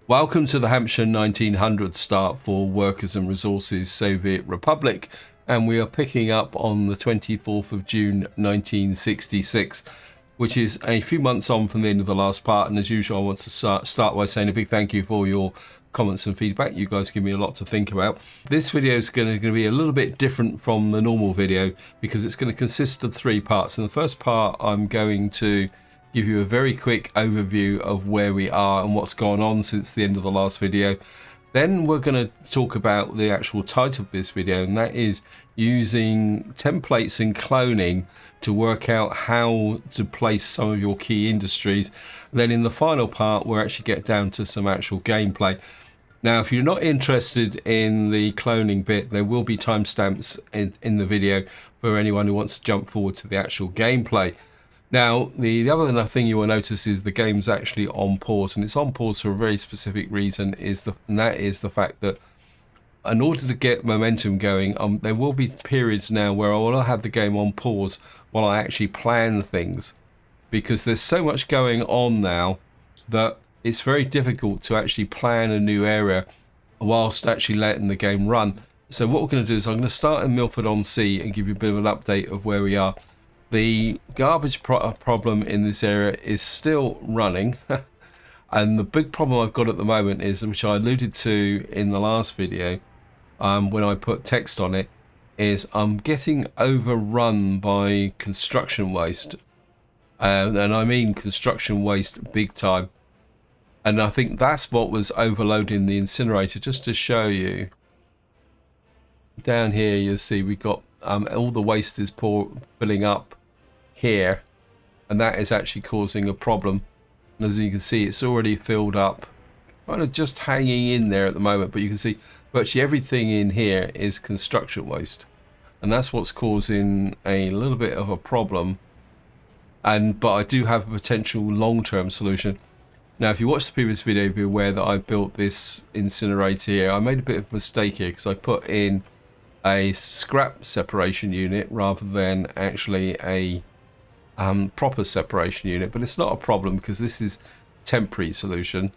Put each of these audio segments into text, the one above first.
Welcome to the Hampshire 1900 start for Workers and Resources Soviet Republic, and we are picking up on the 24th of June 1966, which is a few months on from the end of the last part. And as usual, I want to start by saying a big thank you for your comments and feedback. You guys give me a lot to think about. This video is going to be a little bit different from the normal video because it's going to consist of 3 parts. In the first part, I'm going to give you a very quick overview of where we are and what's gone on since the end of the last video. Then we're going to talk about the actual title of this video, and that is using templates and cloning to work out how to place some of your key industries. Then in the final part, we'll actually get down to some actual gameplay. Now, if you're not interested in the cloning bit, there will be timestamps in the video for anyone who wants to jump forward to the actual gameplay. Now, the other thing you will notice is the game's actually on pause, and it's on pause for a very specific reason, and that is the fact that in order to get momentum going, there will be periods now where I will have the game on pause while I actually plan things, because there's so much going on now that it's very difficult to actually plan a new area whilst actually letting the game run. So what we're going to do is I'm going to start in Milford-on-Sea and give you a bit of an update of where we are. The garbage problem in this area is still running, and the big problem I've got at the moment is, which I alluded to in the last video when I put text on it, is I'm getting overrun by construction waste, and I mean construction waste big time. And I think that's what was overloading the incinerator. Just to show you, down here you'll see we've got all the waste is filling up here, and that is actually causing a problem. And as you can see, it's already filled up, kind of just hanging in there at the moment, but you can see virtually everything in here is construction waste, and that's what's causing a little bit of a problem. But I do have a potential long-term solution. Now, if you watched the previous video, be aware that I built this incinerator here. I made a bit of a mistake here because I put in a scrap separation unit rather than actually a proper separation unit, but it's not a problem because this is temporary solution.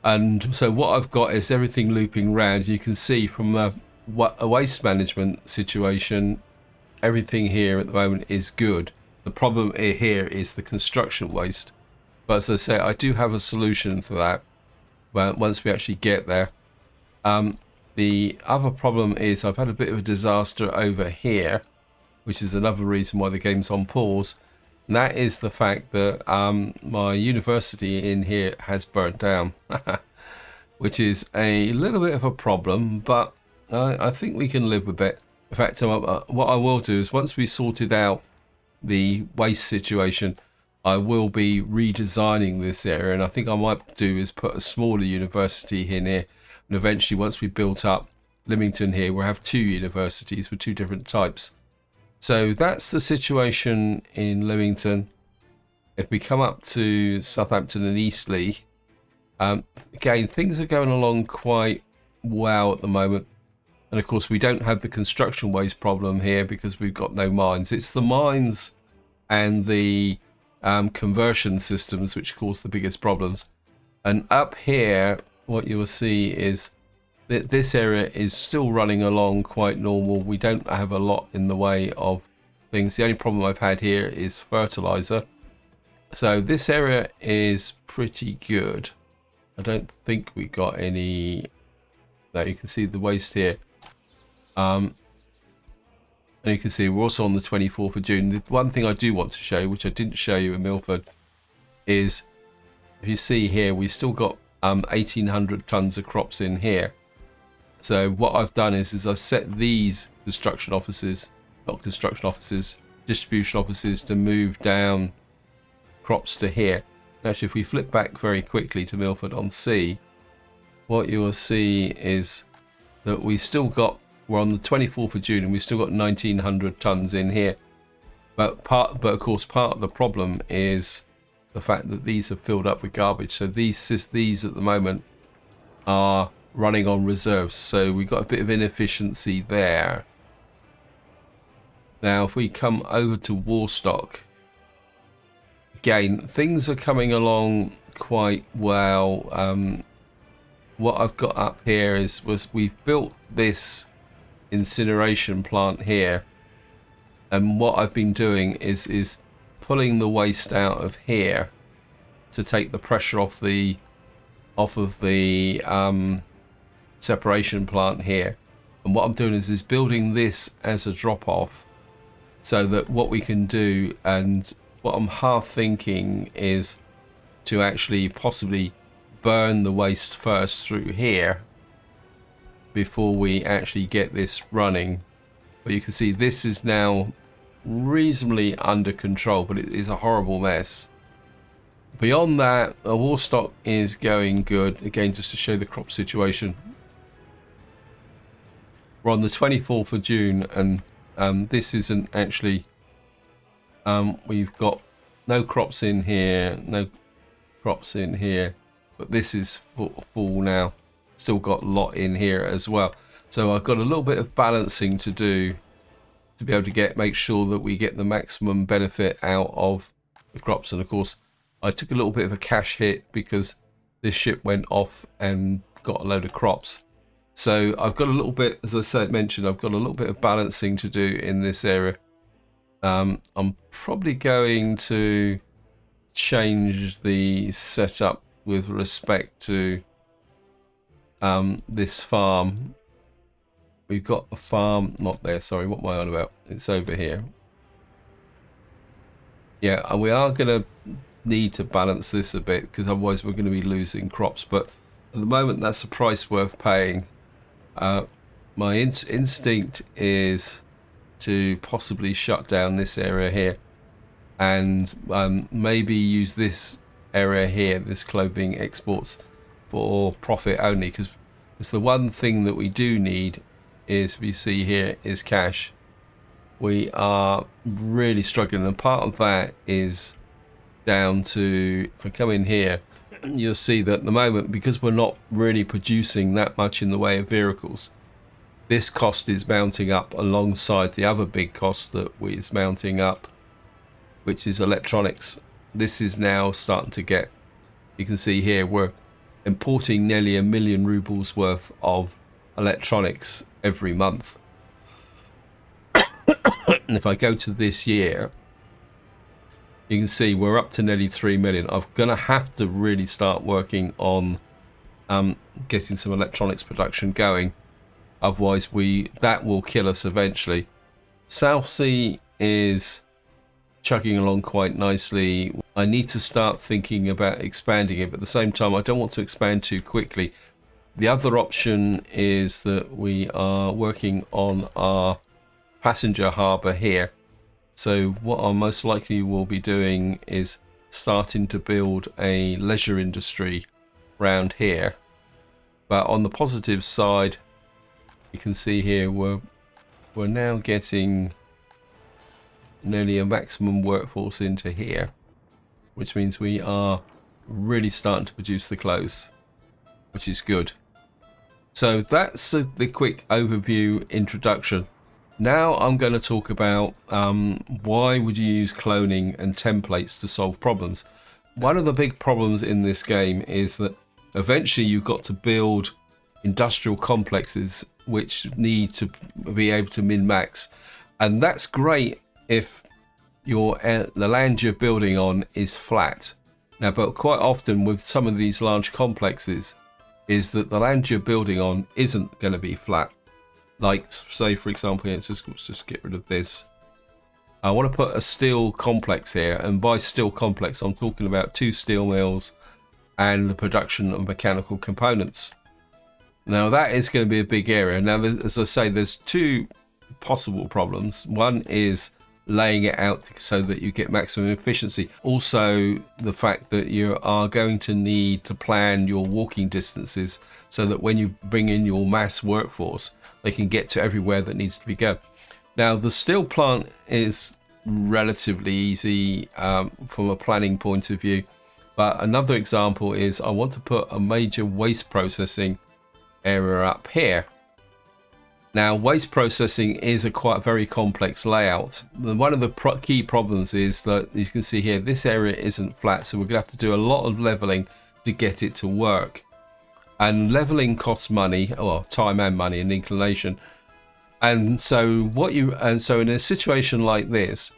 And so what I've got is everything looping round. You can see from a waste management situation, everything here at the moment is good. The problem here is the construction waste, but as I say, I do have a solution for that once we actually get there. The other problem is I've had a bit of a disaster over here, which is another reason why the game's on pause, and that is the fact that my university in here has burnt down, which is a little bit of a problem, but I think we can live with it. In fact, what I will do is once we sorted out the waste situation, I will be redesigning this area, and I think I might do is put a smaller university in here. And eventually, once we built up Lymington here, we'll have 2 universities with 2 different types. So that's the situation in Lymington. If we come up to Southampton and Eastleigh, again, things are going along quite well at the moment. And of course, we don't have the construction waste problem here because we've got no mines. It's the mines and the conversion systems which cause the biggest problems. And up here, what you will see is that this area is still running along quite normal. We don't have a lot in the way of things. The only problem I've had here is fertilizer. So this area is pretty good. I don't think we got any. No, you can see the waste here. And you can see we're also on the 24th of June. The one thing I do want to show you, which I didn't show you in Milford, is if you see here, we still got 1,800 tons of crops in here. So what I've done is I've set these distribution offices to move down crops to here. Actually, if we flip back very quickly to Milford-on-Sea, what you will see is that we're on the 24th of June and we've still got 1,900 tons in here. But of course, part of the problem is the fact that these are filled up with garbage. So these at the moment are running on reserves, so we've got a bit of inefficiency there. Now if we come over to Warstock, again, things are coming along quite well. What I've got up here was we've built this incineration plant here, and what I've been doing is pulling the waste out of here to take the pressure off of the separation plant here. And what I'm doing is building this as a drop off, so that what we can do, and what I'm half thinking is to actually possibly burn the waste first through here before we actually get this running. But you can see this is now reasonably under control, but it is a horrible mess. Beyond that, our wool stock is going good. Again, just to show the crop situation. We're on the 24th of June, and this isn't actually, we've got no crops in here, no crops in here, but this is full now. Still got a lot in here as well. So I've got a little bit of balancing to do to be able to make sure that we get the maximum benefit out of the crops. And of course, I took a little bit of a cash hit because this ship went off and got a load of crops. So I've got a little bit, as I mentioned, I've got a little bit of balancing to do in this area. I'm probably going to change the setup with respect to this farm. We've got a farm, not there, sorry, what am I on about? It's over here. Yeah, and we are going to need to balance this a bit, because otherwise we're going to be losing crops. But at the moment, that's a price worth paying. My instinct is to possibly shut down this area here, and maybe use this area here, this clothing exports, for profit only, because it's the one thing that we do need is, if you see here, is cash. We are really struggling, and part of that is down to, if I come in here, you'll see that at the moment, because we're not really producing that much in the way of vehicles, this cost is mounting up alongside the other big cost that is mounting up, which is electronics. This is now starting to get, you can see here, we're importing nearly £1 million rubles worth of electronics every month. And if I go to this year, you can see we're up to nearly 3 million. I'm gonna have to really start working on getting some electronics production going, otherwise that will kill us eventually. South Sea is chugging along quite nicely. I need to start thinking about expanding it, but at the same time I don't want to expand too quickly. The other option is that we are working on our passenger harbour here. So what I most likely will be doing is starting to build a leisure industry around here. But on the positive side, you can see here we're now getting nearly a maximum workforce into here, which means we are really starting to produce the clothes, which is good. So that's the quick overview introduction. Now I'm going to talk about why would you use cloning and templates to solve problems. One of the big problems in this game is that eventually you've got to build industrial complexes which need to be able to min-max, and that's great if the land you're building on is flat. Now, but quite often with some of these large complexes is that the land you're building on isn't going to be flat. Like, say for example, let's just get rid of this. I want to put a steel complex here, and by steel complex I'm talking about 2 steel mills and the production of mechanical components. Now that is going to be a big area. Now, as I say, there's 2 possible problems. One is laying it out so that you get maximum efficiency. Also, the fact that you are going to need to plan your walking distances so that when you bring in your mass workforce, they can get to everywhere that needs to be go. Now, the steel plant is relatively easy from a planning point of view, but another example is I want to put a major waste processing area up here. Now, waste processing is a quite very complex layout. One of the key problems is that you can see here, this area isn't flat, so we're going to have to do a lot of leveling to get it to work. And leveling costs money, or time and money and inclination. And so in a situation like this,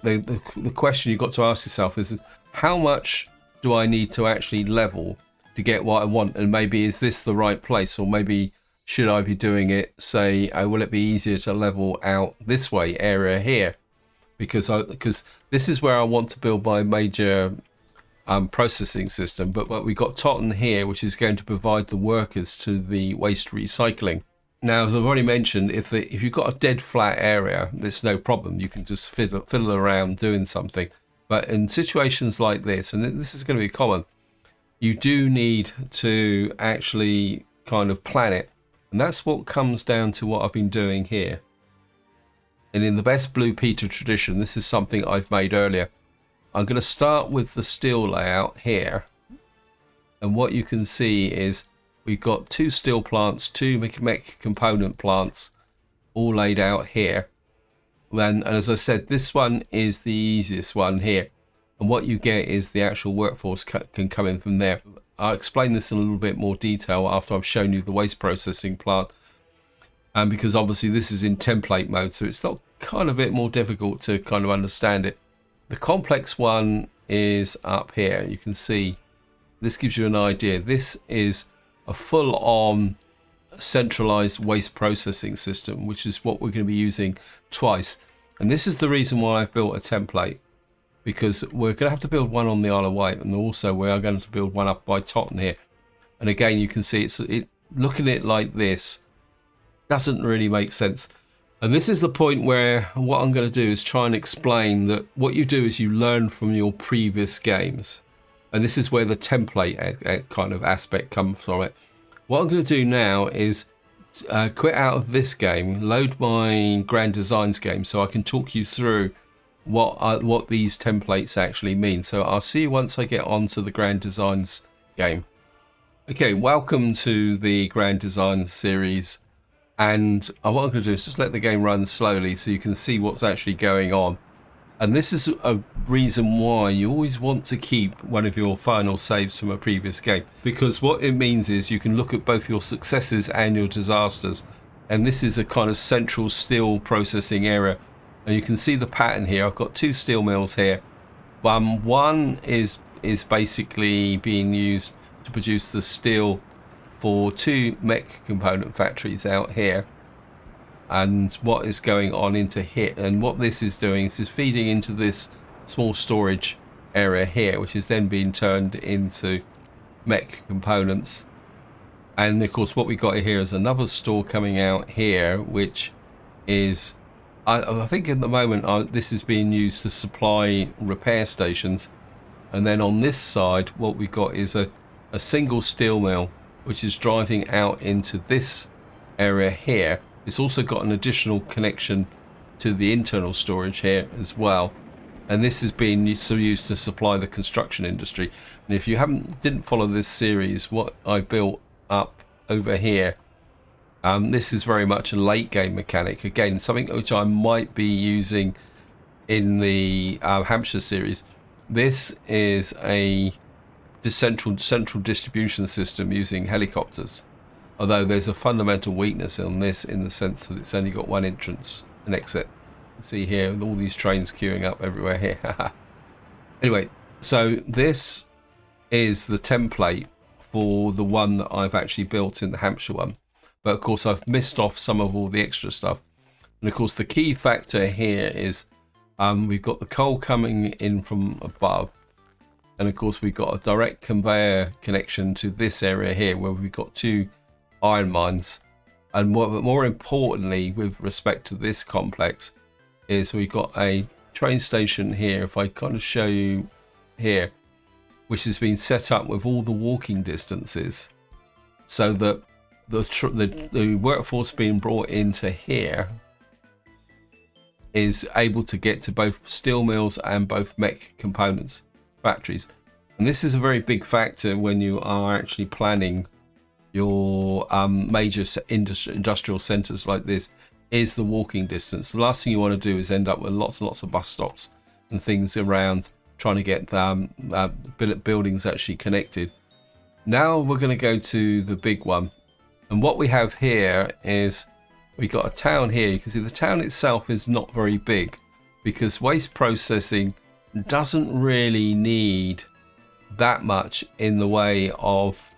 the question you've got to ask yourself is, how much do I need to actually level to get what I want? And maybe is this the right place, or maybe should I be doing it, say, will it be easier to level out this way area here? Because this is where I want to build my major processing system. But we've got Totten here, which is going to provide the workers to the waste recycling. Now, as I've already mentioned, if you've got a dead flat area, there's no problem. You can just fiddle around doing something. But in situations like this, and this is going to be common, you do need to actually kind of plan it. And that's what comes down to what I've been doing here. And in the best Blue Peter tradition, this is something I've made earlier. I'm going to start with the steel layout here. And what you can see is we've got 2 steel plants, 2 mech component plants, all laid out here. And as I said, this one is the easiest one here. And what you get is the actual workforce can come in from there. I'll explain this in a little bit more detail after I've shown you the waste processing plant. And because obviously this is in template mode, so it's not kind of a bit more difficult to kind of understand it. The complex one is up here. You can see this gives you an idea. This is a full-on centralized waste processing system, which is what we're going to be using twice. And this is the reason why I've built a template, because we're going to have to build one on the Isle of Wight, and also we are going to build one up by Totten here. And again, you can see looking at it like this doesn't really make sense. And this is the point where what I'm going to do is try and explain that what you do is you learn from your previous games. And this is where the template kind of aspect comes from it. What I'm going to do now is quit out of this game, load my Grand Designs game, so I can talk you through what these templates actually mean. So I'll see you once I get onto the Grand Designs game. Okay, welcome to the Grand Designs series. And what I'm going to do is just let the game run slowly so you can see what's actually going on. And this is a reason why you always want to keep one of your final saves from a previous game, because what it means is you can look at both your successes and your disasters. And this is a kind of central steel processing area. And you can see the pattern here. I've got 2 steel mills here. One is basically being used to produce the steel for 2 mech component factories out here. And what is going on into here, and what this is doing is feeding into this small storage area here, which is then being turned into mech components. And of course what we got here is another store coming out here, which is I think at the moment this is being used to supply repair stations. And then on this side what we got is a single steel mill, which is driving out into this area here. It's also got an additional connection to the internal storage here as well. And this is being used to supply the construction industry. And if you didn't follow this series, what I built up over here, this is very much a late game mechanic. Again, something which I might be using in the Hampshire series. This is a central distribution system using helicopters. Although there's a fundamental weakness on this in the sense that it's only got one entrance and exit. You see here with all these trains queuing up everywhere here. Anyway, so this is the template for the one that I've actually built in the Hampshire one. But of course I've missed off some of all the extra stuff. And of course the key factor here is we've got the coal coming in from above. And of course we've got a direct conveyor connection to this area here where we've got 2 iron mines. And more importantly with respect to this complex is we've got a train station here, if I kind of show you here, which has been set up with all the walking distances so that the workforce being brought into here is able to get to both steel mills and both mech components factories. And this is a very big factor when you are actually planning your major industrial centres like this is the walking distance. The last thing you want to do is end up with lots and lots of bus stops and things around trying to get buildings actually connected. Now we're going to go to the big one, and what we have here is we got a town here. You can see the town itself is not very big because waste processing doesn't really need that much in the way of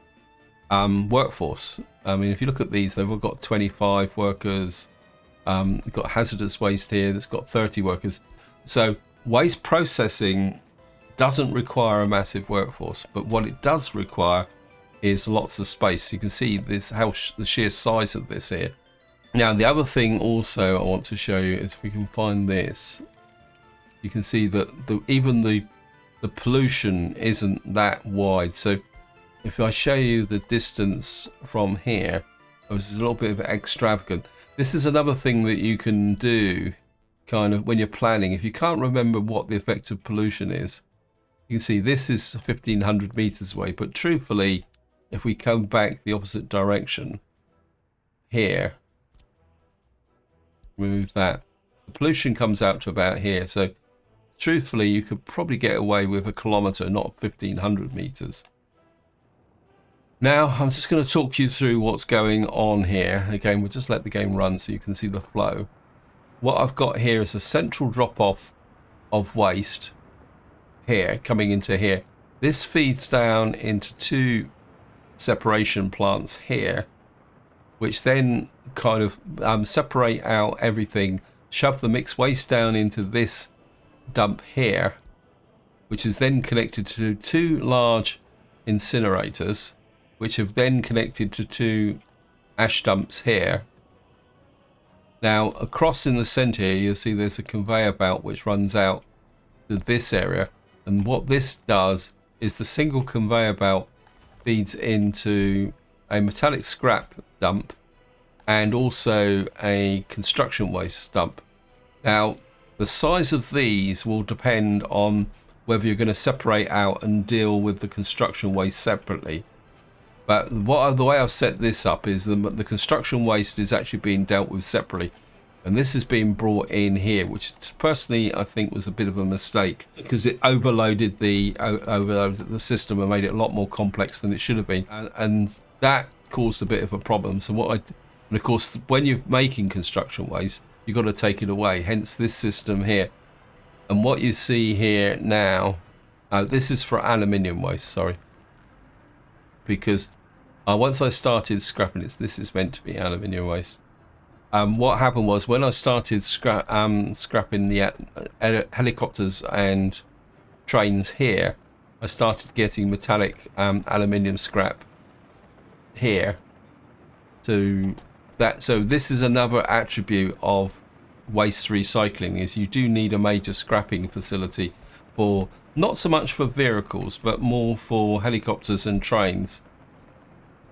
workforce. I mean, if you look at these, they've all got 25 workers. We've got hazardous waste here that's got 30 workers. So waste processing doesn't require a massive workforce, but what it does require is lots of space. You can see this how the sheer size of this here. Now the other thing also I want to show you is if we can find this, you can see that even the pollution isn't that wide. So if I show you the distance from here, it was a little bit of extravagant. This is another thing that you can do kind of when you're planning. If you can't remember what the effect of pollution is, you can see this is 1500 meters away, but truthfully, if we come back the opposite direction here, remove that, the pollution comes out to about here. So truthfully, you could probably get away with a kilometer, not 1500 meters. Now I'm just going to talk you through what's going on here. Again, we'll just let the game run so you can see the flow. What I've got here is a central drop off of waste here coming into here. This feeds down into two separation plants here, which then kind of separate out everything, shove the mixed waste down into this dump here, which is then connected to two large incinerators, which have then connected to two ash dumps here. Now across in the centre here, you'll see there's a conveyor belt which runs out to this area, and what this does is the single conveyor belt feeds into a metallic scrap dump and also a construction waste dump. Now the size of these will depend on whether you're going to separate out and deal with the construction waste separately. But the way I've set this up is the construction waste is actually being dealt with separately, and this is being brought in here, which personally I think was a bit of a mistake because it overloaded the system and made it a lot more complex than it should have been, and that caused a bit of a problem. So and of course when you're making construction waste, you've got to take it away, hence this system here. And what you see here now, this is for aluminium waste, sorry, because once I started scrapping it, this is meant to be aluminium waste. What happened was when I started scrapping the helicopters and trains here, I started getting metallic aluminium scrap here to that. So this is another attribute of waste recycling, is you do need a major scrapping facility for, not so much for vehicles, but more for helicopters and trains.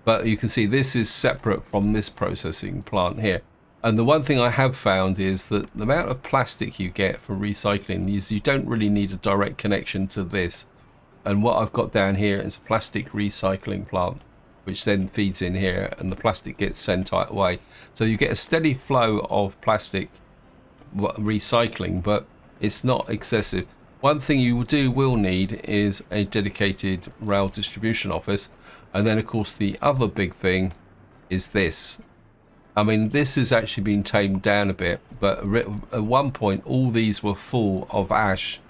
But you can see this is separate from this processing plant here. And the one thing I have found is that the amount of plastic you get for recycling is you don't really need a direct connection to this. And what I've got down here is a plastic recycling plant, which then feeds in here and the plastic gets sent away. So you get a steady flow of plastic recycling, but it's not excessive. One thing you will need is a dedicated rail distribution office. And then of course the other big thing is this. I mean, this has actually been tamed down a bit, but at one point all these were full of ash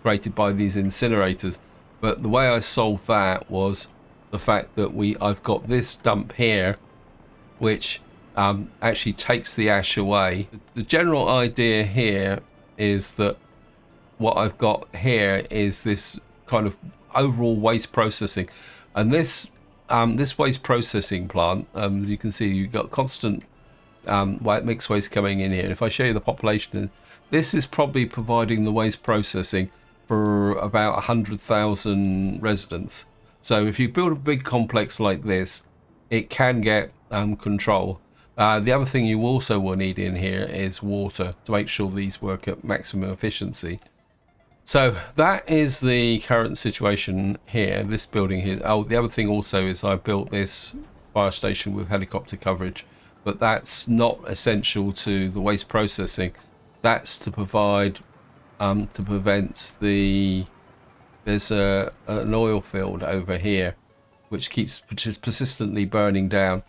created by these incinerators. But the way I solved that was the fact that I've got this dump here which actually takes the ash away. The general idea here is that what I've got here is this kind of overall waste processing, and this waste processing plant, as you can see, you've got constant mixed waste coming in here. If I show you the population, this is probably providing the waste processing for about 100,000 residents. So if you build a big complex like this, it can get control. The other thing you also will need in here is water to make sure these work at maximum efficiency. So that is the current situation here, this building here. Oh, the other thing also is I built this fire station with helicopter coverage, but that's not essential to the waste processing. That's to provide to prevent there's an oil field over here which is persistently burning down,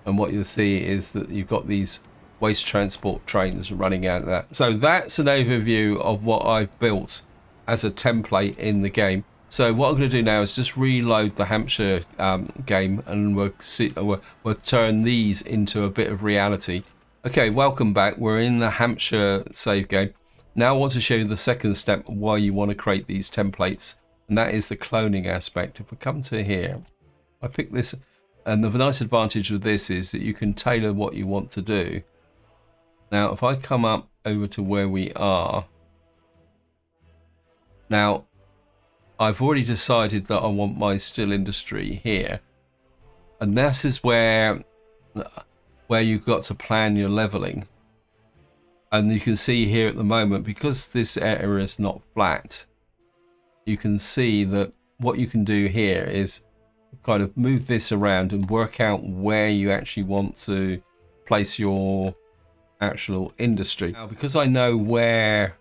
and what you'll see is that you've got these waste transport trains running out of that. So that's an overview of what I've built as a template in the game. So what I'm going to do now is just reload the Hampshire game, and we'll turn these into a bit of reality. Okay, welcome back. We're in the Hampshire save game. Now I want to show you the second step why you want to create these templates, and that is the cloning aspect. If we come to here, I pick this, and the nice advantage with this is that you can tailor what you want to do. Now if I come up over to where we are, now I've already decided that I want my steel industry here, and this is where you've got to plan your leveling. And you can see here at the moment, because this area is not flat, you can see that what you can do here is kind of move this around and work out where you actually want to place your actual industry. Now, because I know where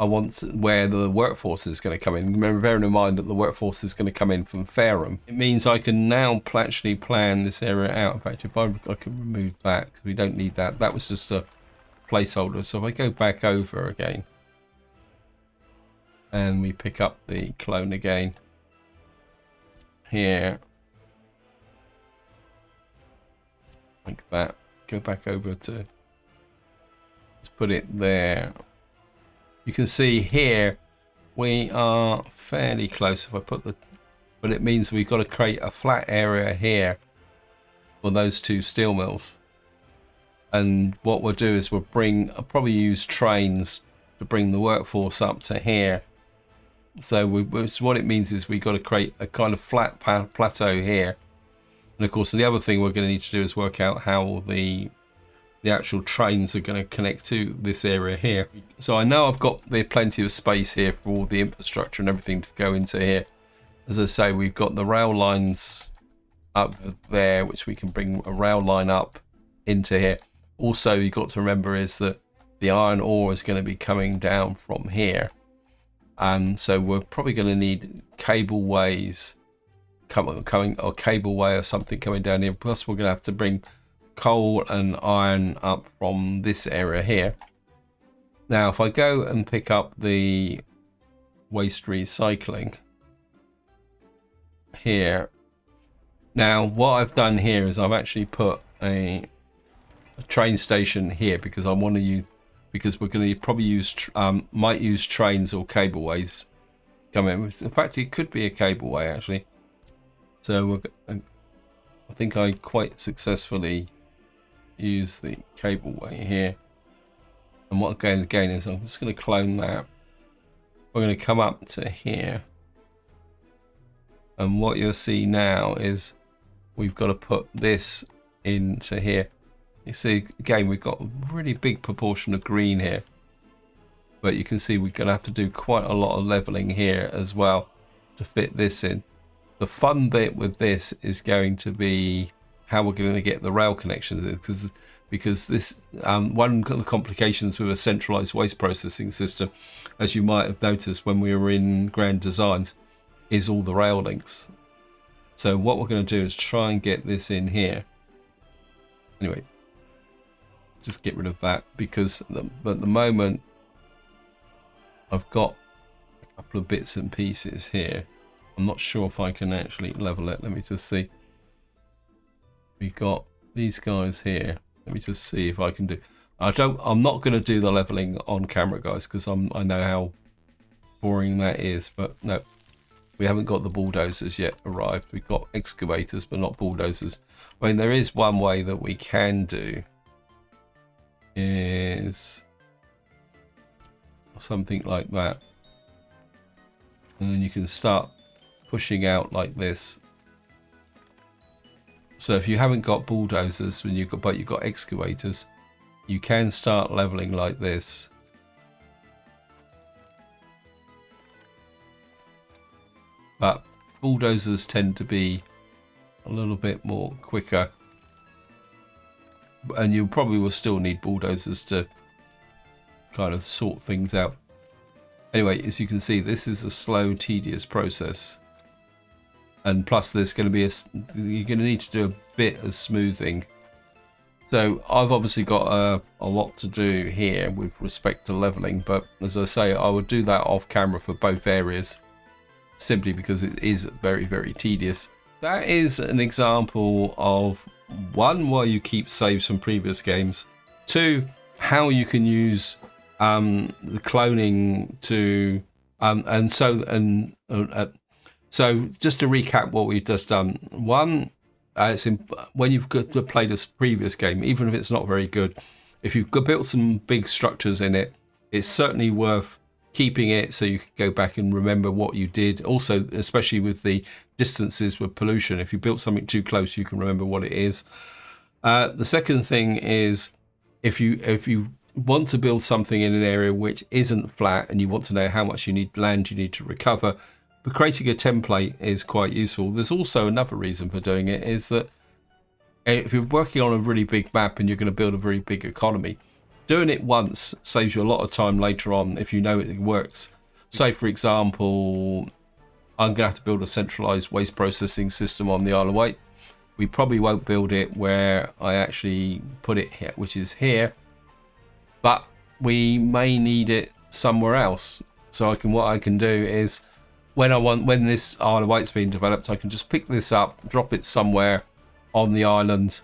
where the workforce is going to come in. Remember, bearing in mind that the workforce is going to come in from Fareham. It means I can now actually plan this area out. In fact, if I can remove that, because we don't need that. That was just a placeholder. So if I go back over again, and we pick up the clone again here, like that. Go back over to, let's put it there. You can see here we are fairly close. If I put the, but it means we've got to create a flat area here for those two steel mills. And what we'll do is I'll probably use trains to bring the workforce up to here. So what it means is we've got to create a kind of flat plateau here. And of course, the other thing we're going to need to do is work out how the actual trains are going to connect to this area here. So I know I've got plenty of space here for all the infrastructure and everything to go into here. As I say, we've got the rail lines up there, which we can bring a rail line up into here. Also, you've got to remember is that the iron ore is going to be coming down from here. And so we're probably going to need cableways coming, or cableway or something coming down here. Plus, we're going to have to bring coal and iron up from this area here. Now if I go and pick up the waste recycling here, now what I've done here is I've actually put a train station here, because I want to use, because we're going to probably use might use trains or cableways come in. In fact, it could be a cableway actually. So I think I quite successfully use the cableway here. And what again is I'm just going to clone that. We're going to come up to here, and what you'll see now is we've got to put this into here. You see again we've got a really big proportion of green here, but you can see we're going to have to do quite a lot of leveling here as well to fit this in. The fun bit with this is going to be how we're going to get the rail connections, because this one of the complications with a centralized waste processing system, as you might have noticed when we were in Grand Designs, is all the rail links. So what we're going to do is try and get this in here. Anyway, just get rid of that, because at the moment I've got a couple of bits and pieces here. I'm not sure if I can actually level it. Let me just see. We got these guys here. Let me just see if I can do. I'm not going to do the leveling on camera, guys, because I know how boring that is. But no, we haven't got the bulldozers yet arrived. We've got excavators, but not bulldozers. I mean, there is one way that we can do is something like that, and then you can start pushing out like this. So if you haven't got bulldozers but you've got excavators, you can start leveling like this. But bulldozers tend to be a little bit more quicker. And you probably will still need bulldozers to kind of sort things out. Anyway, as you can see, this is a slow, tedious process. And plus there's going to be you're going to need to do a bit of smoothing. So I've obviously got a lot to do here with respect to leveling, but as I say, I would do that off camera for both areas, simply because it is very, very tedious. That is an example of, one, why you keep saves from previous games, two, how you can use the cloning to so just to recap what we've just done. One, when you've played a previous game, even if it's not very good, if you've built some big structures in it, it's certainly worth keeping it so you can go back and remember what you did. Also, especially with the distances with pollution, if you built something too close, you can remember what it is. The second thing is, if you want to build something in an area which isn't flat and you want to know how much land you need to recover, but creating a template is quite useful. There's also another reason for doing it, is that if you're working on a really big map and you're going to build a very big economy, doing it once saves you a lot of time later on if you know it works. Say, for example, I'm going to have to build a centralized waste processing system on the Isle of Wight. We probably won't build it where I actually put it here, which is here, but we may need it somewhere else. So what I can do is, when this Isle of Wight's being developed, I can just pick this up, drop it somewhere on the island,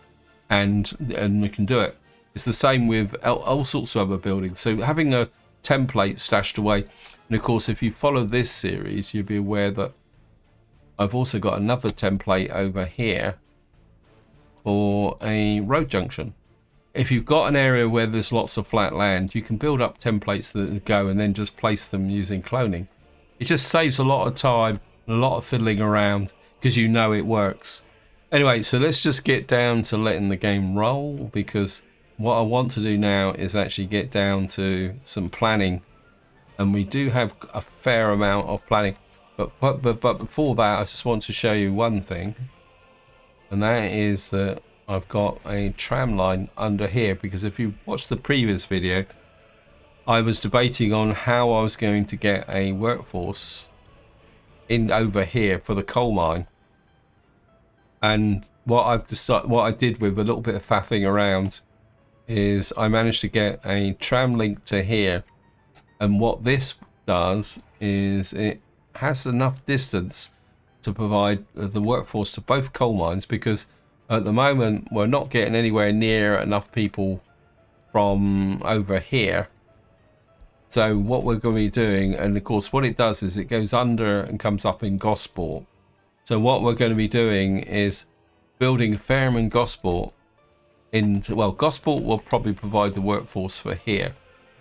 and we can do it. It's the same with all sorts of other buildings. So having a template stashed away, and of course, if you follow this series, you'll be aware that I've also got another template over here for a road junction. If you've got an area where there's lots of flat land, you can build up templates that go and then just place them using cloning. It just saves a lot of time and a lot of fiddling around because you know it works. Anyway, so let's just get down to letting the game roll, because what I want to do now is actually get down to some planning, and we do have a fair amount of planning. But before that, I just want to show you one thing, and that is that I've got a tram line under here, because if you watched the previous video, I was debating on how I was going to get a workforce in over here for the coal mine. And what I did with a little bit of faffing around is I managed to get a tram link to here. And what this does is it has enough distance to provide the workforce to both coal mines, because at the moment we're not getting anywhere near enough people from over here. So what we're going to be doing, and of course what it does is it goes under and comes up in Gosport. So what we're going to be doing is building Fareham and Gosport into, well, Gosport will probably provide the workforce for here.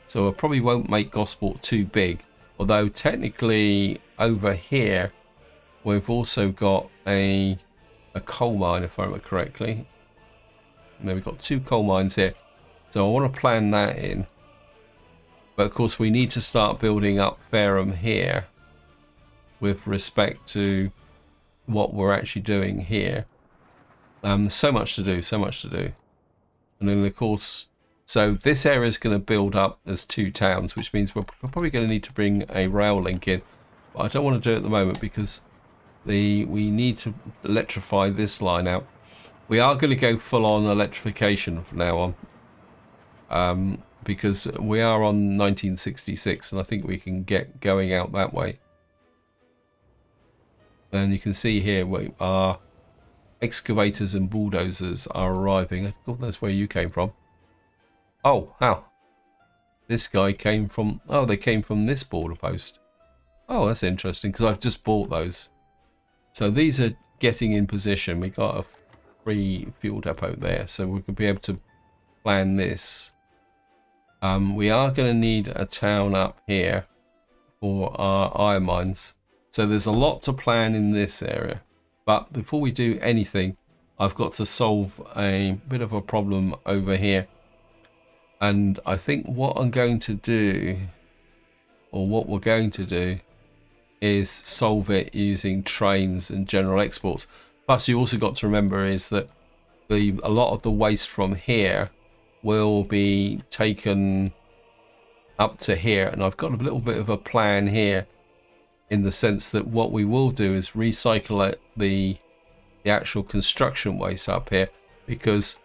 So it probably won't make Gosport too big. Although technically over here, we've also got a coal mine, if I remember correctly. And then we've got two coal mines here. So I want to plan that in. But of course we need to start building up Fareham here with respect to what we're actually doing here. So much to do, so much to do. And then of course, so this area is going to build up as two towns, which means we're probably going to need to bring a rail link in. But I don't want to do it at the moment because we need to electrify this line out. We are going to go full on electrification from now on. Because we are on 1966 and I think we can get going out that way. And you can see here our excavators and bulldozers are arriving. God knows where you came from. Oh, how? This guy came from, oh, they came from this border post. Oh, that's interesting, because I've just bought those. So these are getting in position. We got a free fuel depot there, so we could be able to plan this. We are going to need a town up here for our iron mines. So there's a lot to plan in this area. But before we do anything, I've got to solve a bit of a problem over here. And I think what I'm going to do, or what we're going to do, is solve it using trains and general exports. Plus, you also got to remember is that a lot of the waste from here will be taken up to here, and I've got a little bit of a plan here in the sense that what we will do is recycle the actual construction waste up here, because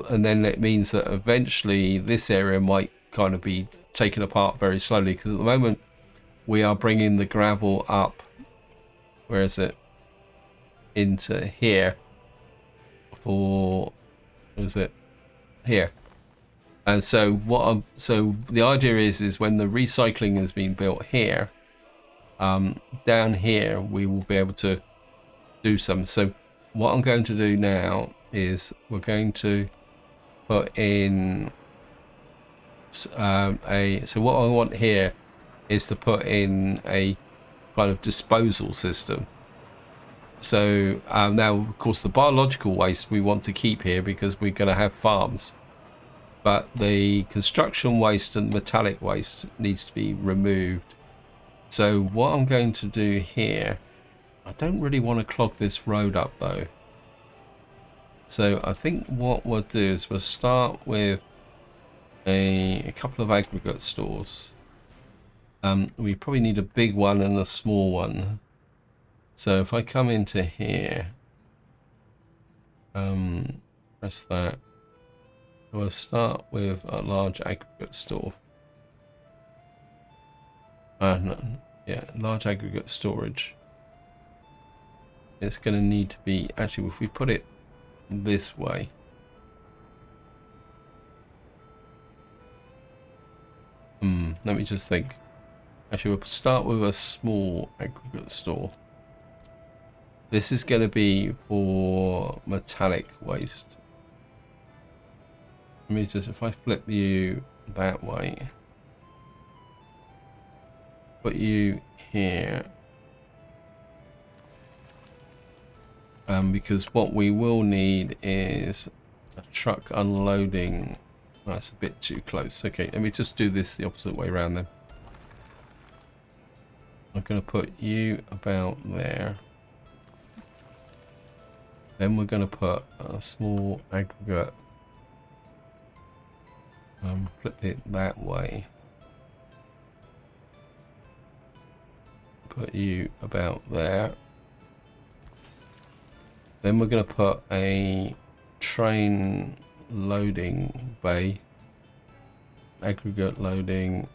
and then it means that eventually this area might kind of be taken apart very slowly, because at the moment we are bringing the gravel up, where is it, into here for, where is it, here. And so so the idea is when the recycling has been built here, down here we will be able to do some. So what I'm going to do now is we're going to put in so what I want here is to put in a kind of disposal system. So now, of course, the biological waste we want to keep here because we're going to have farms, but the construction waste and metallic waste needs to be removed. So what I'm going to do here, I don't really want to clog this road up though. So I think what we'll do is we'll start with a couple of aggregate stores. We probably need a big one and a small one. So if I come into here, press that. We'll start with a large aggregate store. No, yeah, large aggregate storage. It's going to need to be, actually, if we put it this way. Let me just think. Actually, we'll start with a small aggregate store. This is going to be for metallic waste. Let me just, if I flip you that way, put you here, because what we will need is a truck unloading. That's a bit too close. Okay, let me just do this the opposite way around then. I'm going to put you about there. Then we're going to put a small aggregate. Flip it that way. Put you about there. Then we're going to put a train loading bay. Aggregate loading.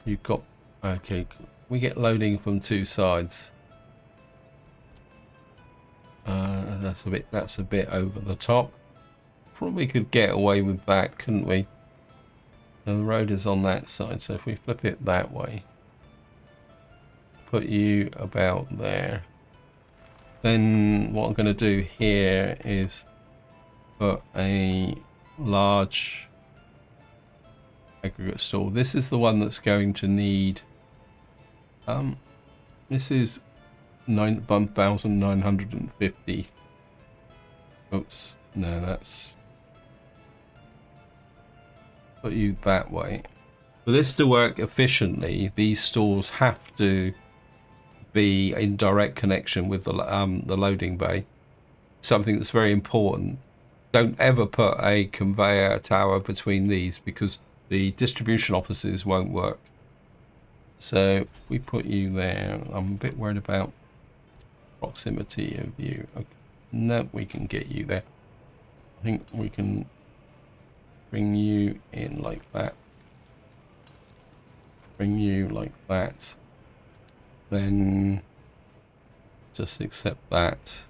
You've got, okay, we get loading from two sides. That's a bit over the top. Probably could get away with that, couldn't we? Now the road is on that side, so if we flip it that way, put you about there. Then what I'm going to do here is put a large aggregate store. This is the one that's going to need, this is 1,950. Oops, no, that's, put you that way. For this to work efficiently, these stores have to be in direct connection with the loading bay. Something that's very important. Don't ever put a conveyor tower between these because the distribution offices won't work. So we put you there. I'm a bit worried about proximity of you. Okay. No, we can get you there. I think we can bring you in like that. Bring you like that. Then just accept that.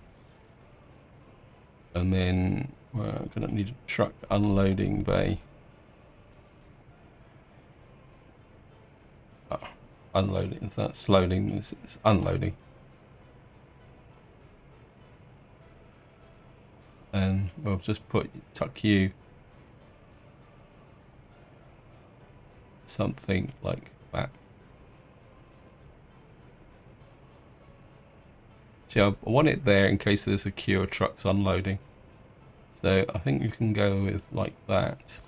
And then we're going to need a truck unloading bay. Unloading, is that loading? It's unloading. And we'll just tuck you something like that. See, I want it there in case there's a queue of trucks unloading. So I think you can go with like that.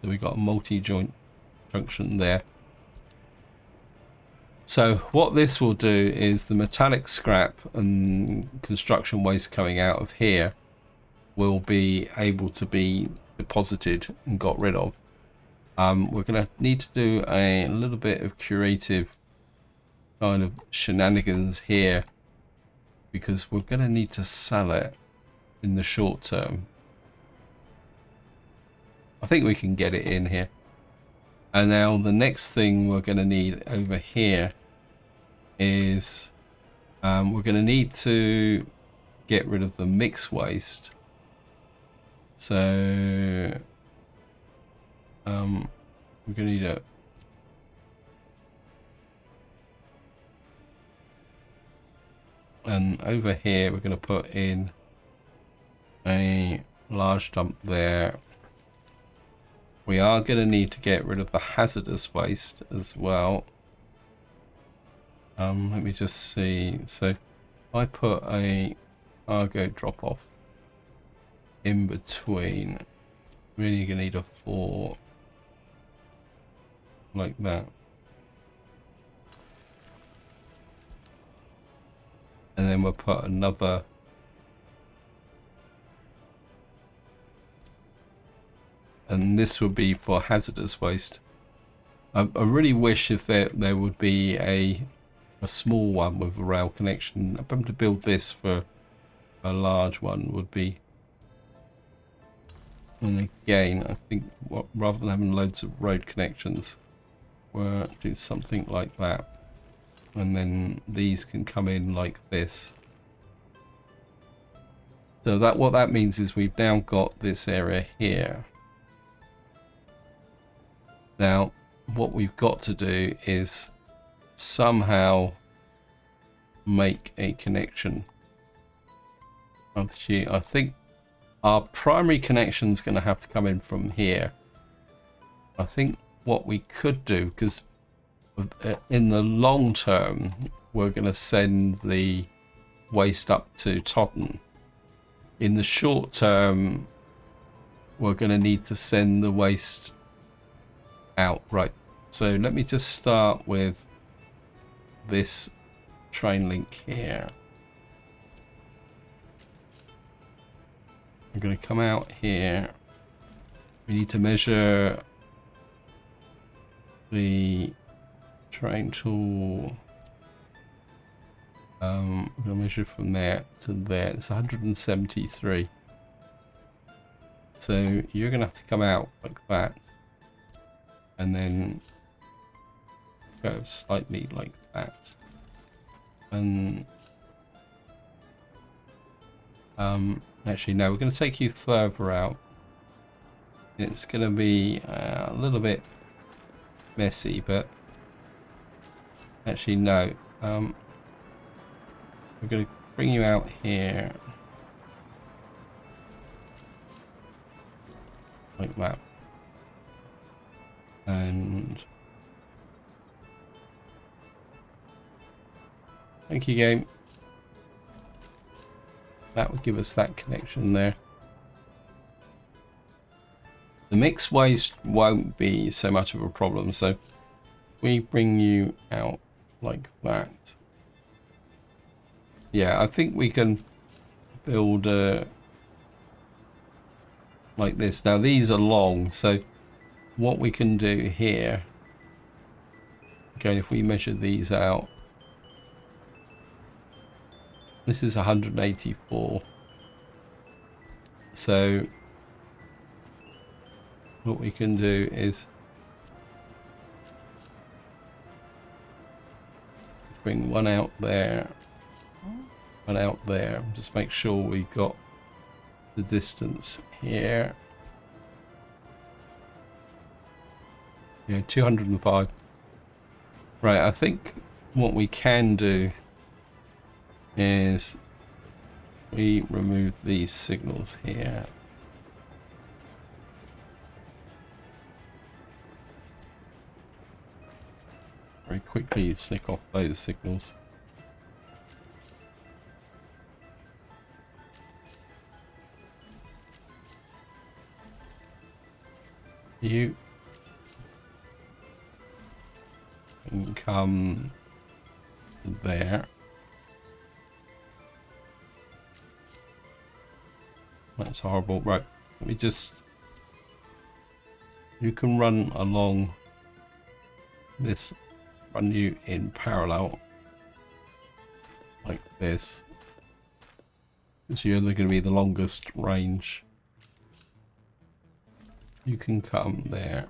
So we've got a multi-joint junction there. So what this will do is the metallic scrap and construction waste coming out of here will be able to be deposited and got rid of. We're going to need to do a little bit of curative kind of shenanigans here, because we're going to need to sell it in the short term. I think we can get it in here. And now the next thing we're going to need over here is we're going to need to get rid of the mixed waste. So we're going to need a and over here we're going to put in a large dump there. We are going to need to get rid of the hazardous waste as well. Let me just see. So I put a cargo drop off in between. Really going to need a 4 like that. And then we'll put another and this would be for hazardous waste. I really wish if there would be a small one with a rail connection. I'm going to build this for a large one would be. And again, I think rather than having loads of road connections, we'll do something like that. And then these can come in like this. So that what that means is we've now got this area here. Now, what we've got to do is somehow make a connection. Actually, I think our primary connection is going to have to come in from here. I think what we could do, because in the long term, we're going to send the waste up to Totton. In the short term, we're going to need to send the waste out. Right, so let me just start with this train link here. I'm going to come out here. We need to measure the train tool. I'm going to measure from there to there. It's 173. So you're going to have to come out like that. And then go slightly like that. And actually no, we're going to take you further out. It's going to be a little bit messy, but actually no. We're going to bring you out here like that. And thank you, game. That would give us that connection there. The mixed waste won't be so much of a problem, so we bring you out like that. Yeah, I think we can build like this. Now these are long, so what we can do here, again, if we measure these out, this is 184. So what we can do is bring one out there, one out there. Just make sure we've got the distance here. Yeah, 205. Right, I think what we can do is we remove these signals here. Very quickly snick off those signals. You can come there. That's horrible. Right, let me just... You can run along this, run you in parallel like this, because you're going to be the longest range. You can come there.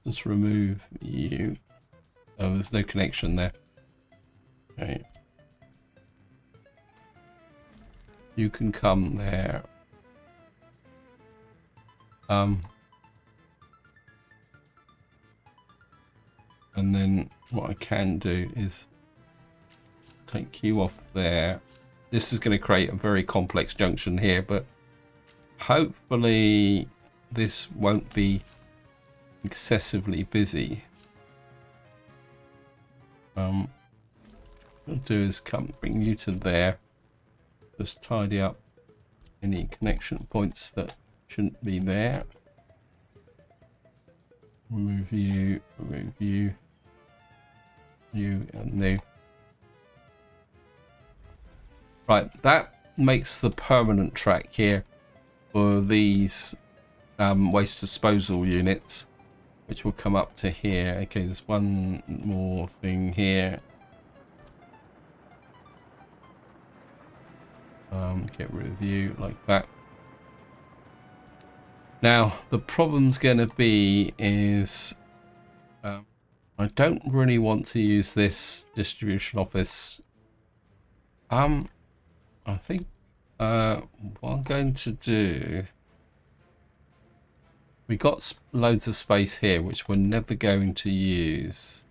Just remove you. Oh, there's no connection there. Okay. You can come there. And then what I can do is take you off there. This is going to create a very complex junction here, but hopefully this won't be excessively busy. What I'll do is bring you to there. Just tidy up any connection points that shouldn't be there. Remove you, you and new. Right, that makes the permanent track here for these waste disposal units, which will come up to here. Okay, there's one more thing here. Get rid of you like that. Now the problem's going to be is I don't really want to use this distribution office. I think what I'm going to do, we got loads of space here which we're never going to use.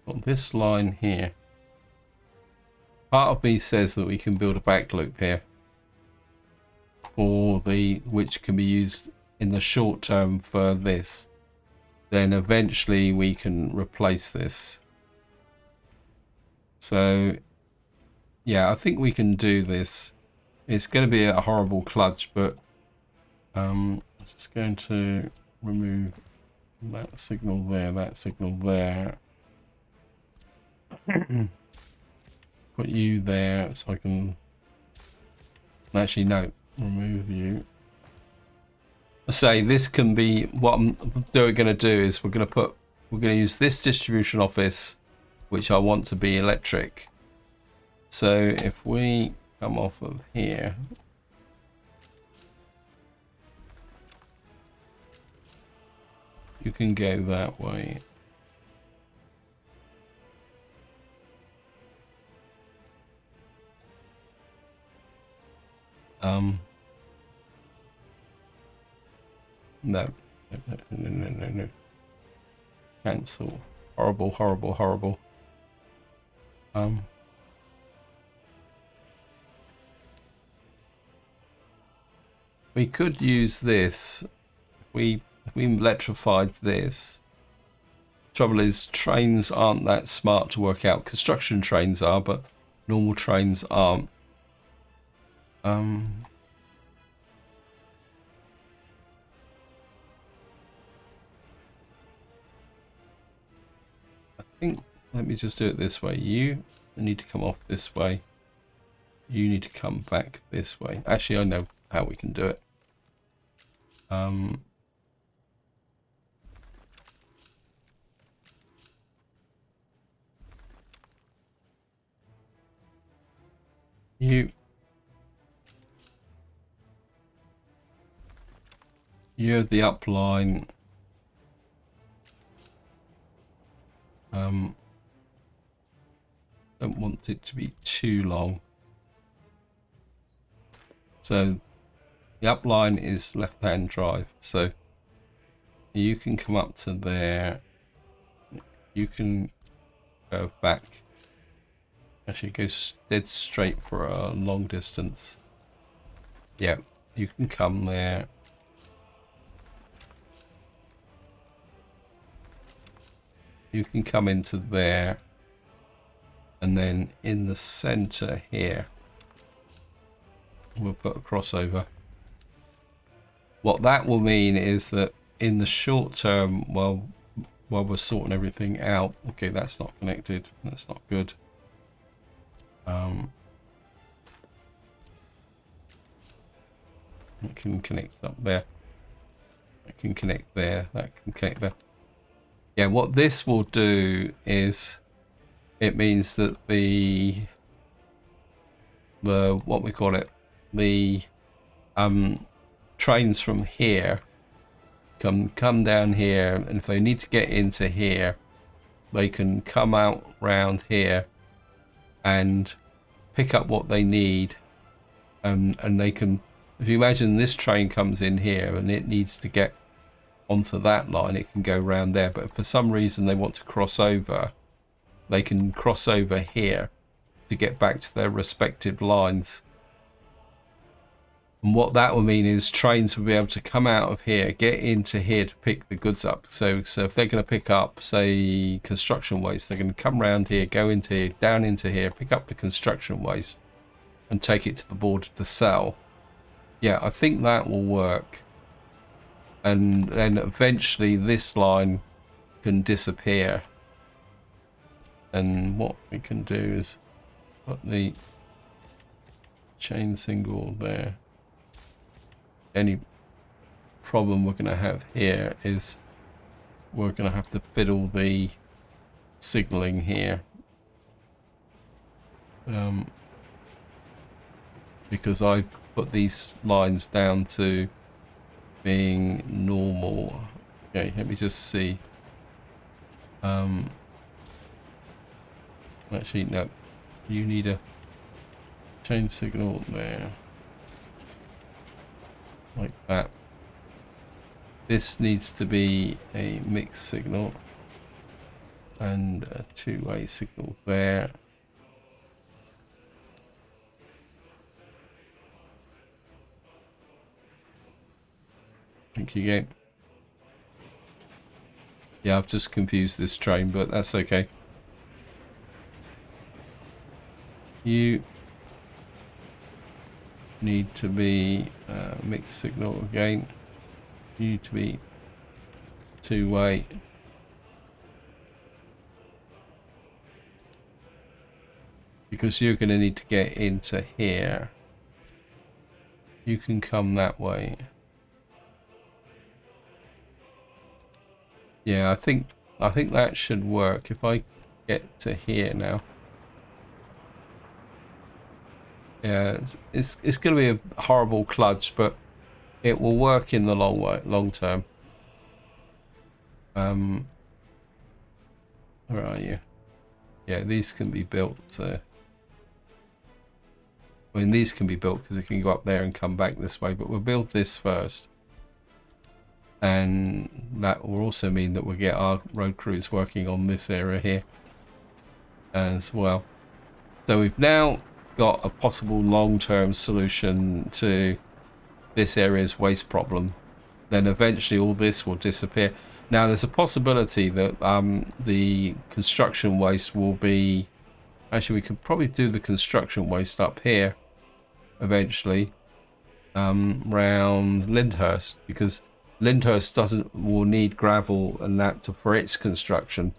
Got this line here. Part of me says that we can build a back loop here for which can be used in the short term for this. Then eventually we can replace this. So yeah, I think we can do this. It's going to be a horrible kludge, but I'm just going to remove that signal there, that signal there. Put you there so I can actually no, remove you. I say this can be what I'm going to do is we're going to use this distribution office, which I want to be electric. So if we come off of here, you can go that way. No. Cancel. Horrible, horrible, horrible. We could use this. We electrified this. Trouble is, trains aren't that smart to work out. Construction trains are, but normal trains aren't. I think, let me just do it this way. You need to come off this way. You need to come back this way. Actually, I know how we can do it. You have the upline. Don't want it to be too long. So the upline is left-hand drive. So you can come up to there. You can go back. Actually, go dead straight for a long distance. Yeah, you can come there. You can come into there. And then in the center here, We'll put a crossover. What that will mean is that in the short term, while we're sorting everything out, okay, that's not connected. That's not good. It can connect up there. It can connect there. That can connect there. Yeah, what this will do is it means that the what we call it, the trains from here can come down here, and if they need to get into here, they can come out round here and pick up what they need, and they can, if you imagine this train comes in here and it needs to get onto that line, it can go round there, but if for some reason they want to cross over, they can cross over here to get back to their respective lines. And what that will mean is trains will be able to come out of here, get into here to pick the goods up. So if they're going to pick up, say, construction waste, they're going to come around here, go into here, down into here, pick up the construction waste and take it to the border to sell. Yeah, I think that will work. And then eventually this line can disappear. And what we can do is put the chain single there. Any problem we're going to have here is we're going to have to fiddle the signaling here, because I put these lines down to being normal. Okay, let me just see. Actually, no, you need a chain signal there. Like that. This needs to be a mixed signal and a two-way signal there. Thank you, game. Yeah, I've just confused this train, but that's okay. You need to be mixed signal again. You need to be two-way. Because you're going to need to get into here. You can come that way. Yeah, I think that should work. If I get to here now. Yeah, it's going to be a horrible kludge, but it will work in the long term. Where are you? Yeah, these can be built. I mean, these can be built because it can go up there and come back this way, but we'll build this first. And that will also mean that we'll get our road crews working on this area here as well. So we've now got a possible long-term solution to this area's waste problem. Then eventually all this will disappear. Now there's a possibility that the construction waste will be, actually we could probably do the construction waste up here eventually, round Lyndhurst, because Lyndhurst will need gravel and that for its construction,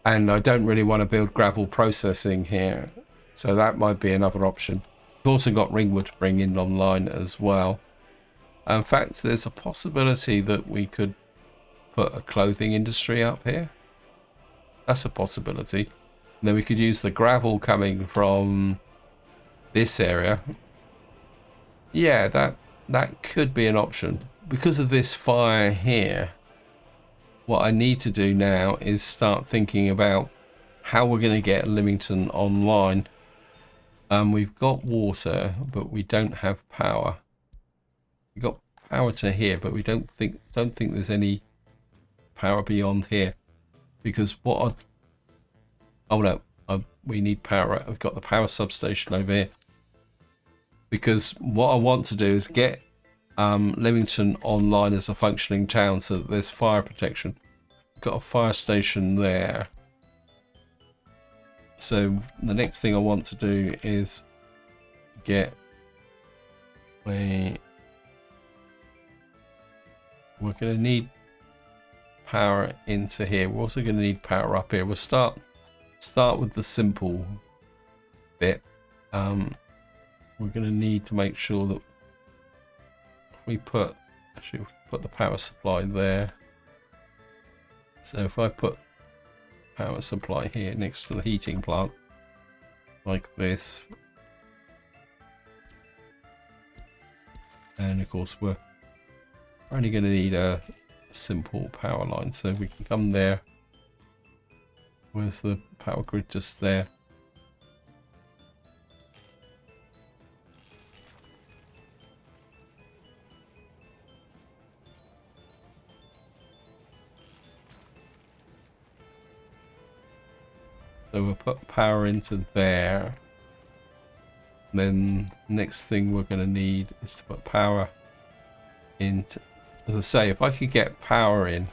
and I don't really want to build gravel processing here. So that might be another option. We've also got Ringwood to bring in online as well. In fact, there's a possibility that we could put a clothing industry up here. That's a possibility. And then we could use the gravel coming from this area. Yeah, that could be an option. Because of this fire here, what I need to do now is start thinking about how we're going to get Lymington online. We've got water, but we don't have power. We've got power to here, but we don't think there's any power beyond here. Because what we need power. I've got the power substation over here. Because what I want to do is get Lymington online as a functioning town so that there's fire protection. We've got a fire station there. So the next thing I want to do is get we're going to need power into here. We're also going to need power up here. We'll start with the simple bit. We're going to need to make sure that we put the power supply there. So if I put power supply here next to the heating plant like this, and of course we're only going to need a simple power line, so we can come there. Where's the power grid? Just there. So we'll put power into there. Then next thing we're going to need is to put power into, as I say, if I could get power in,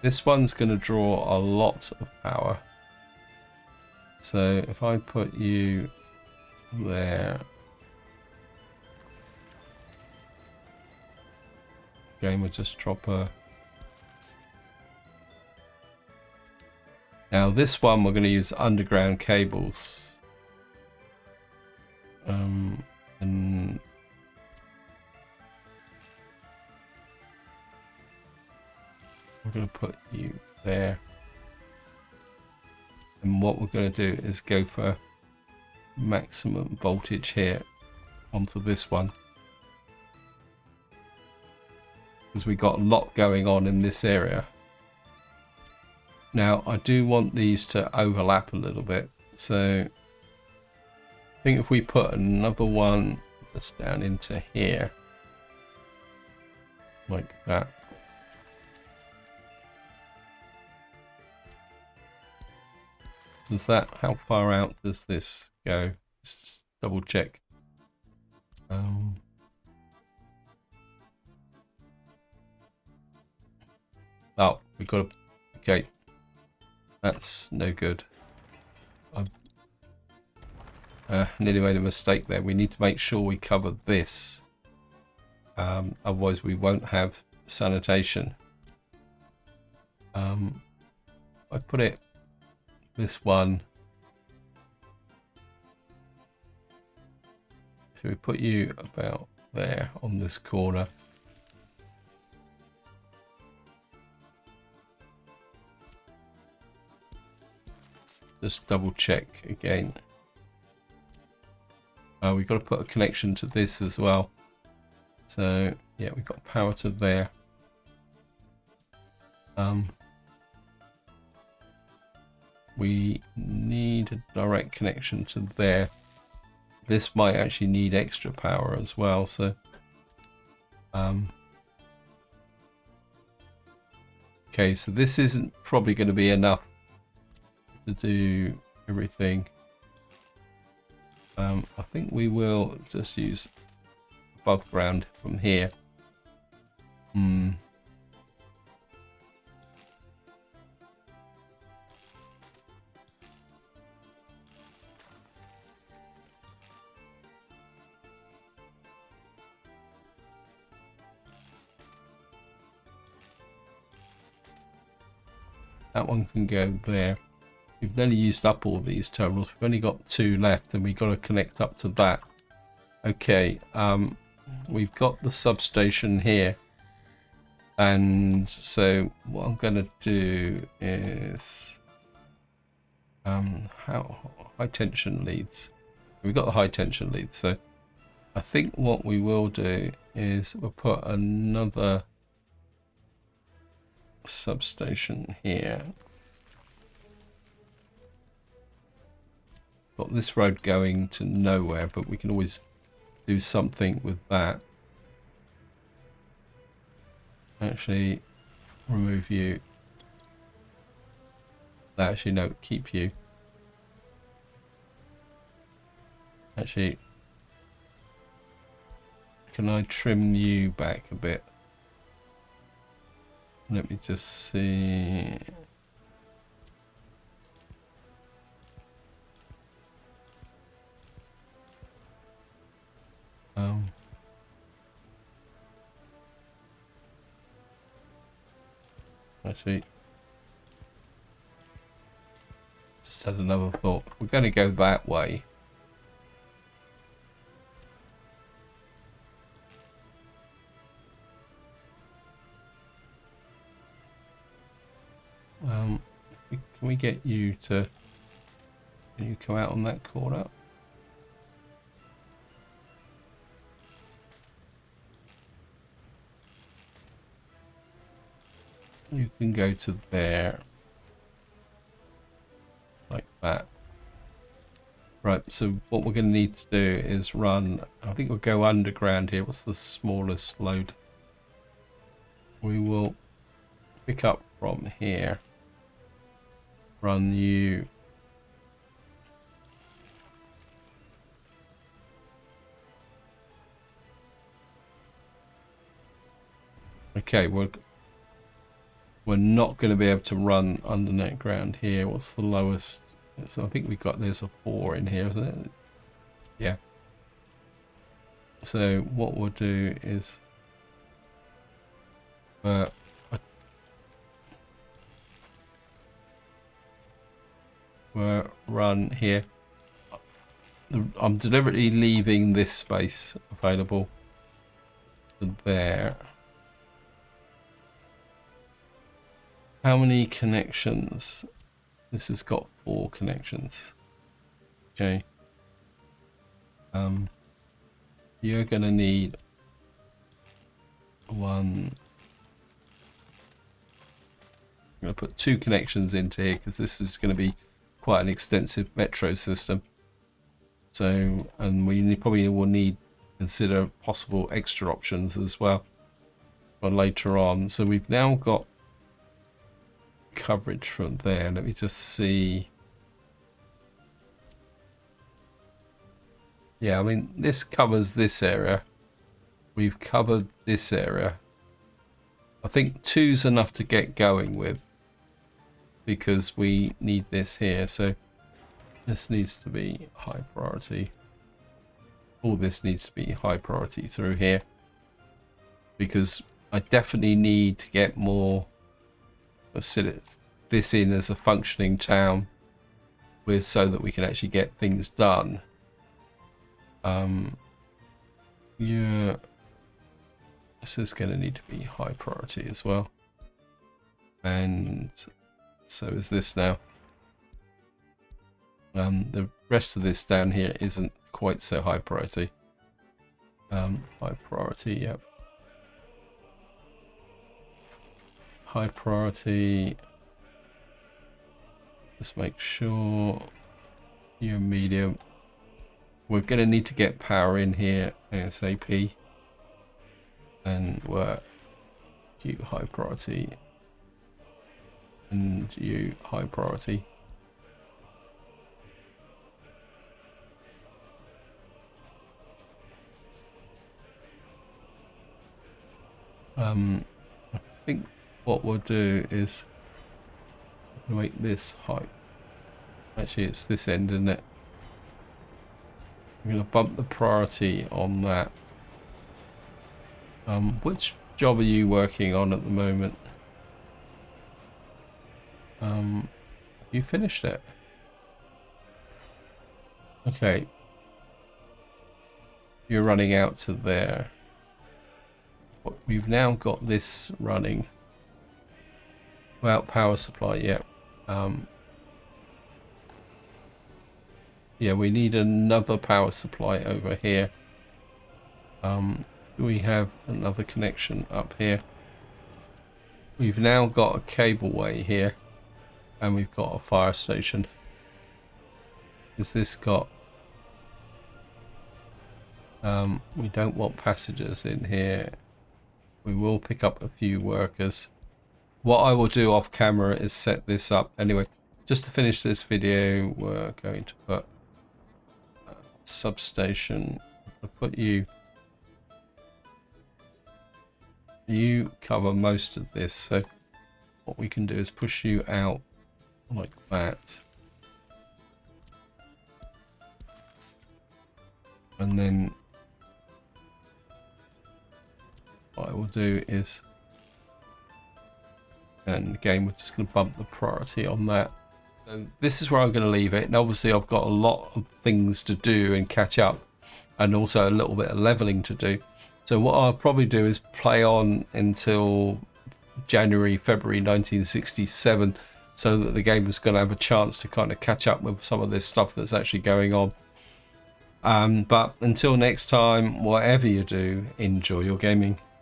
this one's going to draw a lot of power. So if I put you there, again, we'll just drop a. Now this one we're going to use underground cables, and we're going to put you there. And what we're going to do is go for maximum voltage here onto this one, because we got a lot going on in this area. Now I do want these to overlap a little bit, so I think if we put another one just down into here like that, does that, how far out does this go? Just double check. Oh, we've got to, okay. That's no good. I've nearly made a mistake there. We need to make sure we cover this. Otherwise we won't have sanitation. I put it, this one. Should we put you about there on this corner? Just double check again. We've got to put a connection to this as well. So yeah, we've got power to there. We need a direct connection to there. This might actually need extra power as well. So okay, so this isn't probably going to be enough to do everything. I think we will just use above ground from here. That one can go there. We've nearly used up all these terminals. We've only got 2 left, and we've got to connect up to that. Okay, we've got the substation here, and so what I'm going to do is how high tension leads. We've got the high tension leads, so I think what we will do is we'll put another substation here. Got this road going to nowhere, but we can always do something with that. Actually, remove you. Actually, no, keep you. Actually, can I trim you back a bit? Let me just see. Actually, just had another thought. We're going to go that way. Can we get you to... Can you come out on that corner? You can go to there. Like that. Right, so what we're going to need to do is run... I think we'll go underground here. What's the smallest load? We will pick up from here. Run you... Okay, we're not going to be able to run underneath ground here. What's the lowest? So I think we got, there's a 4 in here, isn't it? Yeah. So what we'll do is we'll run here. I'm deliberately leaving this space available there. How many connections? This has got 4 connections. Okay. You're gonna need 1. I'm gonna put 2 connections into here because this is gonna be quite an extensive metro system. So, and we probably will need consider possible extra options as well for later on. So we've now got coverage from there. Let me just see. Yeah, I mean, this covers this area. We've covered this area. I think 2's enough to get going with because we need this here. So this needs to be high priority. All this needs to be high priority through here because I definitely need to get more this in as a functioning town with so that we can actually get things done. Yeah, this is going to need to be high priority as well, and so is this now. The rest of this down here isn't quite so high priority. High priority, yep. High priority. Just make sure you're medium. We're going to need to get power in here ASAP. And we're you high priority. And you high priority. I think what we'll do is make this high. Actually, it's this end, isn't it? I'm going to bump the priority on that. Which job are you working on at the moment? You finished it. Okay. You're running out to there. We've now got this running without power supply yet. Yeah, we need another power supply over here. We have another connection up here. We've now got a cableway here, and we've got a fire station. Is this got? We don't want passengers in here. We will pick up a few workers. What I will do off camera is set this up. Anyway, just to finish this video, we're going to put substation. I'll put you. You cover most of this, so what we can do is push you out like that. And then we'll do is, and again we're just going to bump the priority on that. So this is where I'm going to leave it, and obviously I've got a lot of things to do and catch up, and also a little bit of leveling to do. So what I'll probably do is play on until January, February 1967, so that the game is going to have a chance to kind of catch up with some of this stuff that's actually going on. But until next time, whatever you do, enjoy your gaming.